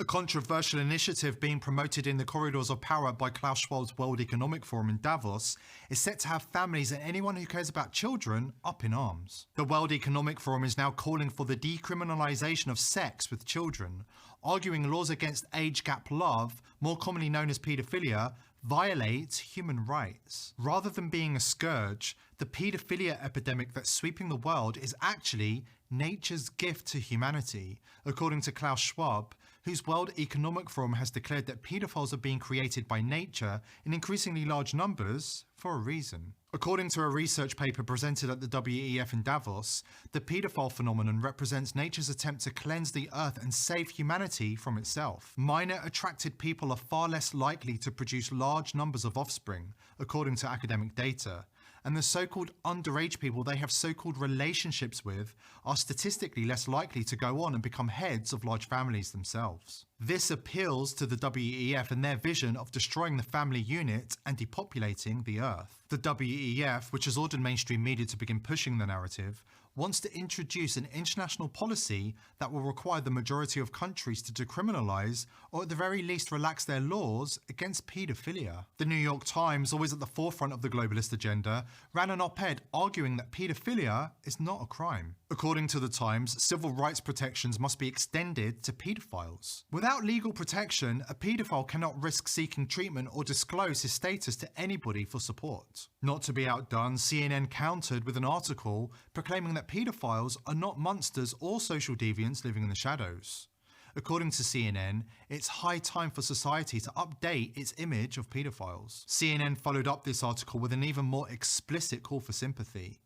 controversial initiative being promoted in the corridors of power by Klaus Schwab's World Economic Forum in Davos is set to have families and anyone who cares about children up in arms. The World Economic Forum is now calling for the decriminalization of sex with children, arguing laws against age gap love, more commonly known as paedophilia, violates human rights. Rather than being a scourge, the paedophilia epidemic that's sweeping the world is actually nature's gift to humanity, according to Klaus Schwab, whose World Economic Forum has declared that paedophiles are being created by nature in increasingly large numbers for a reason. According to a research paper presented at the WEF in Davos, the paedophile phenomenon represents nature's attempt to cleanse the earth and save humanity from itself. Minor attracted people are far less likely to produce large numbers of offspring, according to academic data, and the so-called underage people they have so-called relationships with are statistically less likely to go on and become heads of large families themselves. This appeals to the WEF and their vision of destroying the family unit and depopulating the earth. The WEF, which has ordered mainstream media to begin pushing the narrative, wants to introduce an international policy that will require the majority of countries to decriminalize, or at the very least relax their laws against paedophilia. The New York Times, always at the forefront of the globalist agenda, ran an op-ed arguing that paedophilia is not a crime. According to the Times, civil rights protections must be extended to paedophiles. Without legal protection, a paedophile cannot risk seeking treatment or disclose his status to anybody for support. Not to be outdone, CNN countered with an article proclaiming that paedophiles are not monsters or social deviants living in the shadows. According to CNN, it's high time for society to update its image of paedophiles. CNN followed up this article with an even more explicit call for sympathy.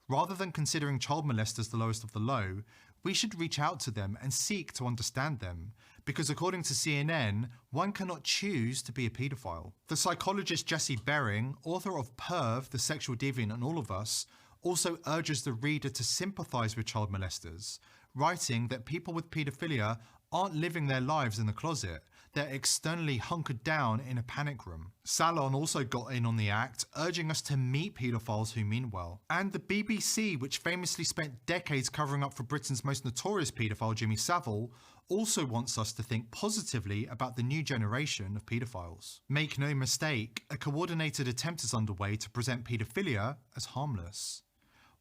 Rather than considering child molesters the lowest of the low, we should reach out to them and seek to understand them, because according to CNN, one cannot choose to be a paedophile. The psychologist Jesse Bering, author of Perv, The Sexual Deviant and All of Us, also urges the reader to sympathize with child molesters, writing that people with paedophilia aren't living their lives in the closet, they're externally hunkered down in a panic room. Salon also got in on the act, urging us to meet paedophiles who mean well. And the BBC, which famously spent decades covering up for Britain's most notorious paedophile, Jimmy Savile, also wants us to think positively about the new generation of paedophiles. Make no mistake, a coordinated attempt is underway to present paedophilia as harmless.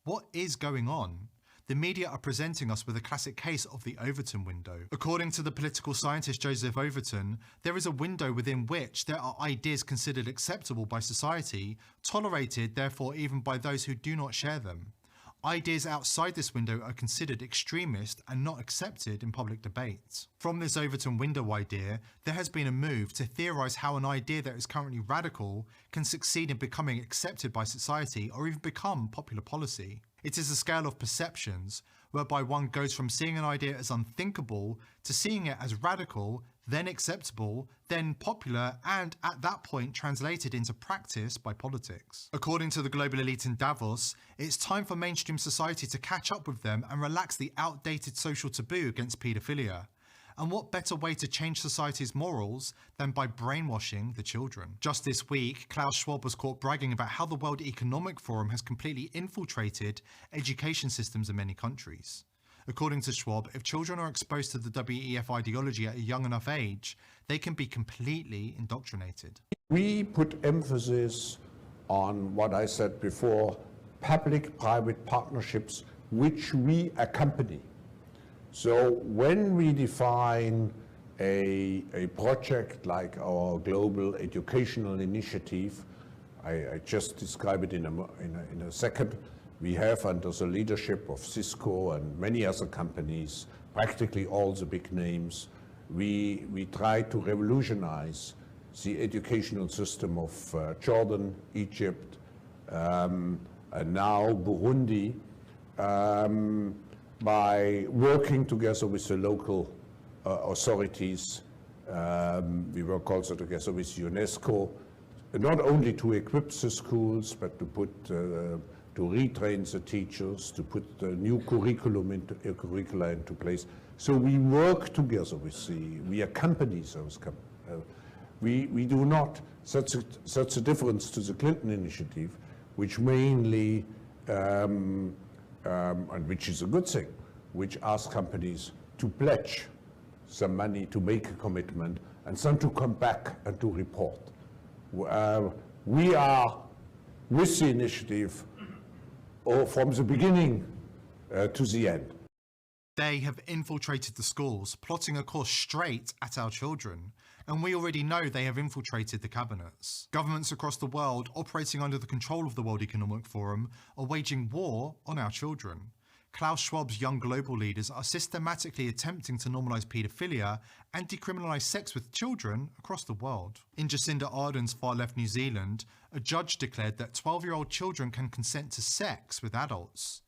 What is going on? The media are presenting us with a classic case of the Overton window. According to the political scientist Joseph Overton, there is a window within which there are ideas considered acceptable by society, tolerated therefore even by those who do not share them. Ideas outside this window are considered extremist and not accepted in public debate. From this Overton window idea, there has been a move to theorize how an idea that is currently radical can succeed in becoming accepted by society or even become popular policy. It is a scale of perceptions, whereby one goes from seeing an idea as unthinkable to seeing it as radical, then acceptable, then popular, and at that point translated into practice by politics. According to the global elite in Davos, it's time for mainstream society to catch up with them and relax the outdated social taboo against paedophilia. And what better way to change society's morals than by brainwashing the children? Just this week, Klaus Schwab was caught bragging about how the World Economic Forum has completely infiltrated education systems in many countries. According to Schwab, if children are exposed to the WEF ideology at a young enough age, they can be completely indoctrinated. We put emphasis on what I said before, public-private partnerships, which we accompany. So when we define a project like our global educational initiative, I just describe it in a second, we have under the leadership of Cisco and many other companies, practically all the big names, we try to revolutionize the educational system of Jordan, Egypt, and now Burundi, by working together with the local authorities. We work also together with UNESCO, not only to equip the schools, but to put to retrain the teachers, to put the new curricula into place. So we work together with we accompany those companies. We do not, such a difference to the Clinton initiative, which mainly and which is a good thing, which asks companies to pledge some money to make a commitment and some to come back and to report. We are with the initiative from the beginning to the end. They have infiltrated the schools, plotting a course straight at our children. And we already know they have infiltrated the cabinets. Governments across the world operating under the control of the World Economic Forum are waging war on our children. Klaus Schwab's young global leaders are systematically attempting to normalise paedophilia and decriminalise sex with children across the world. In Jacinda Ardern's far-left New Zealand, a judge declared that 12-year-old children can consent to sex with adults.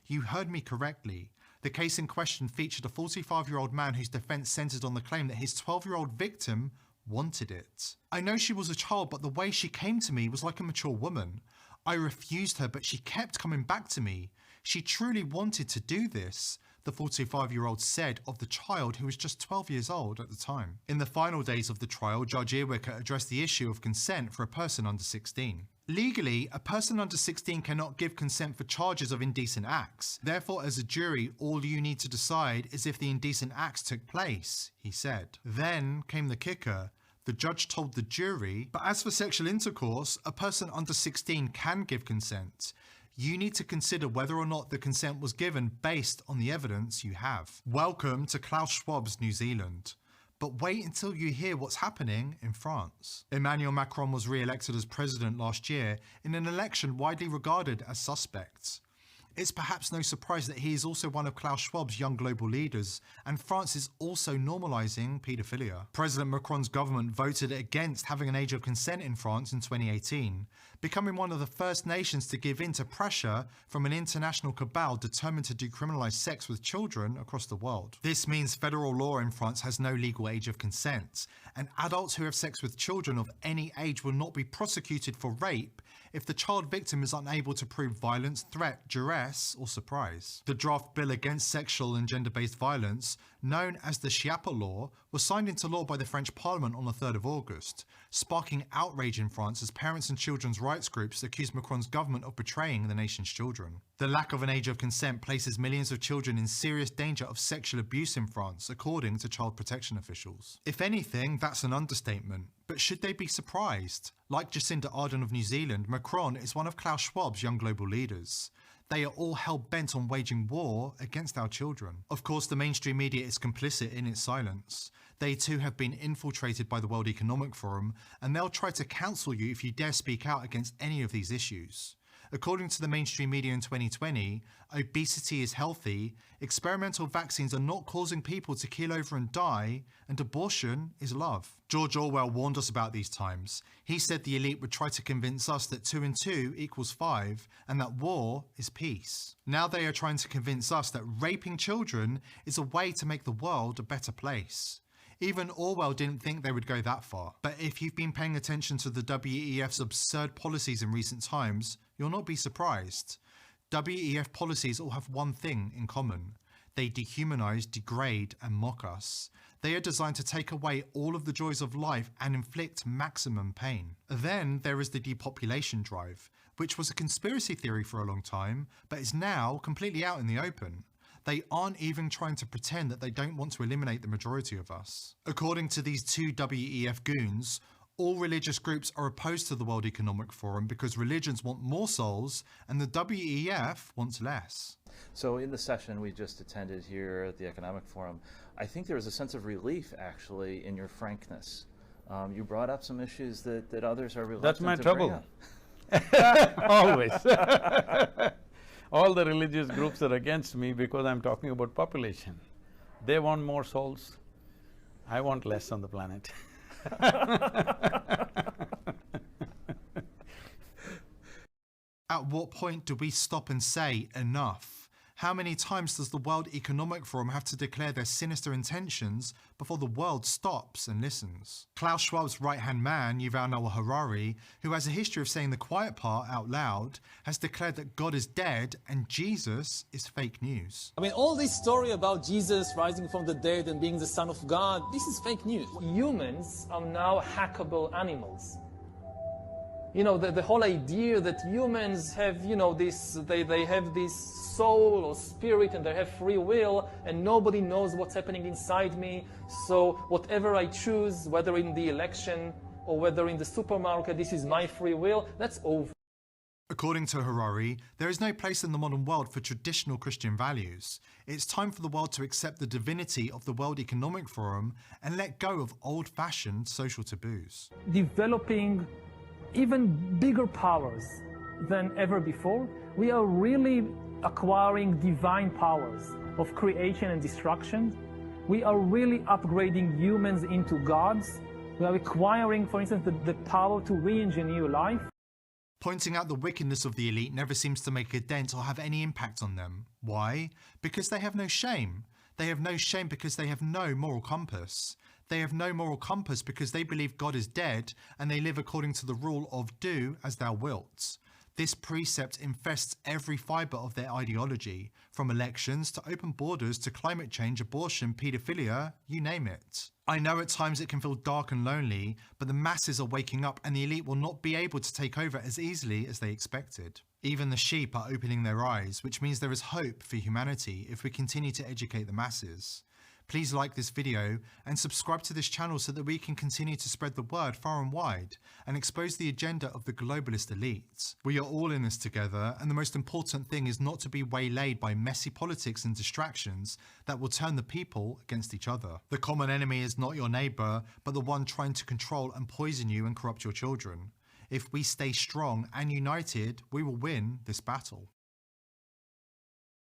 You heard me correctly. The case in question featured a 45-year-old man whose defence centred on the claim that his 12-year-old victim wanted it. I know she was a child, but the way she came to me was like a mature woman. I refused her, but she kept coming back to me. She truly wanted to do this, the 45-year-old said of the child who was just 12 years old at the time. In the final days of the trial, Judge Earwicker addressed the issue of consent for a person under 16. Legally, a person under 16 cannot give consent for charges of indecent acts. Therefore, as a jury, all you need to decide is if the indecent acts took place, he said. Then came the kicker. The judge told the jury, but as for sexual intercourse, a person under 16 can give consent. You need to consider whether or not the consent was given based on the evidence you have. Welcome to Klaus Schwab's New Zealand. But wait until you hear what's happening in France. Emmanuel Macron was re-elected as president last year in an election widely regarded as suspect. It's perhaps no surprise that he is also one of Klaus Schwab's young global leaders, and France is also normalising paedophilia. President Macron's government voted against having an age of consent in France in 2018, becoming one of the first nations to give in to pressure from an international cabal determined to decriminalise sex with children across the world. This means federal law in France has no legal age of consent, and adults who have sex with children of any age will not be prosecuted for rape if the child victim is unable to prove violence, threat, duress, or surprise. The draft bill against sexual and gender-based violence, known as the Schiappa Law, was signed into law by the French Parliament on the 3rd of August, sparking outrage in France as parents and children's rights groups accused Macron's government of betraying the nation's children. The lack of an age of consent places millions of children in serious danger of sexual abuse in France, according to child protection officials. If anything, that's an understatement. But should they be surprised? Like Jacinda Ardern of New Zealand, Macron is one of Klaus Schwab's young global leaders. They are all hell-bent on waging war against our children. Of course, the mainstream media is complicit in its silence. They too have been infiltrated by the World Economic Forum, and they'll try to cancel you if you dare speak out against any of these issues. According to the mainstream media in 2020, obesity is healthy, experimental vaccines are not causing people to keel over and die, and abortion is love. George Orwell warned us about these times. He said the elite would try to convince us that 2 and 2 equals 5, and that war is peace. Now they are trying to convince us that raping children is a way to make the world a better place. Even Orwell didn't think they would go that far. But if you've been paying attention to the WEF's absurd policies in recent times, you'll not be surprised. WEF policies all have one thing in common. They dehumanise, degrade and mock us. They are designed to take away all of the joys of life and inflict maximum pain. Then there is the depopulation drive, which was a conspiracy theory for a long time, but is now completely out in the open. They aren't even trying to pretend that they don't want to eliminate the majority of us. According to these two WEF goons, all religious groups are opposed to the World Economic Forum because religions want more souls and the WEF wants less. So in the session we just attended here at the Economic Forum, I think there was a sense of relief actually in your frankness. You brought up some issues that others are reluctant to bring up. That's my trouble. Always. All the religious groups are against me because I'm talking about population. They want more souls, I want less on the planet. At what point do we stop and say enough? How many times does the World Economic Forum have to declare their sinister intentions before the world stops and listens? Klaus Schwab's right-hand man, Yuval Noah Harari, who has a history of saying the quiet part out loud, has declared that God is dead and Jesus is fake news. I mean, all this story about Jesus rising from the dead and being the Son of God, this is fake news. Humans are now hackable animals. You know, the whole idea that humans have, you know, they have this soul or spirit and they have free will and nobody knows what's happening inside me. So whatever I choose, whether in the election or whether in the supermarket, this is my free will, that's over. According to Harari, there is no place in the modern world for traditional Christian values. It's time for the world to accept the divinity of the World Economic Forum and let go of old-fashioned social taboos. Developing even bigger powers than ever before, we are really acquiring divine powers of creation and destruction. We are really upgrading humans into gods. We are acquiring, for instance, the power to re-engineer life. Pointing out the wickedness of the elite never seems to make a dent or have any impact on them. Why? Because they have no shame. They have no shame because they have no moral compass. They have no moral compass because they believe God is dead and they live according to the rule of do as thou wilt. This precept infests every fibre of their ideology, from elections to open borders to climate change, abortion, paedophilia, you name it. I know at times it can feel dark and lonely, but the masses are waking up and the elite will not be able to take over as easily as they expected. Even the sheep are opening their eyes, which means there is hope for humanity if we continue to educate the masses. Please like this video and subscribe to this channel so that we can continue to spread the word far and wide and expose the agenda of the globalist elites. We are all in this together, and the most important thing is not to be waylaid by messy politics and distractions that will turn the people against each other. The common enemy is not your neighbour, but the one trying to control and poison you and corrupt your children. If we stay strong and united, we will win this battle.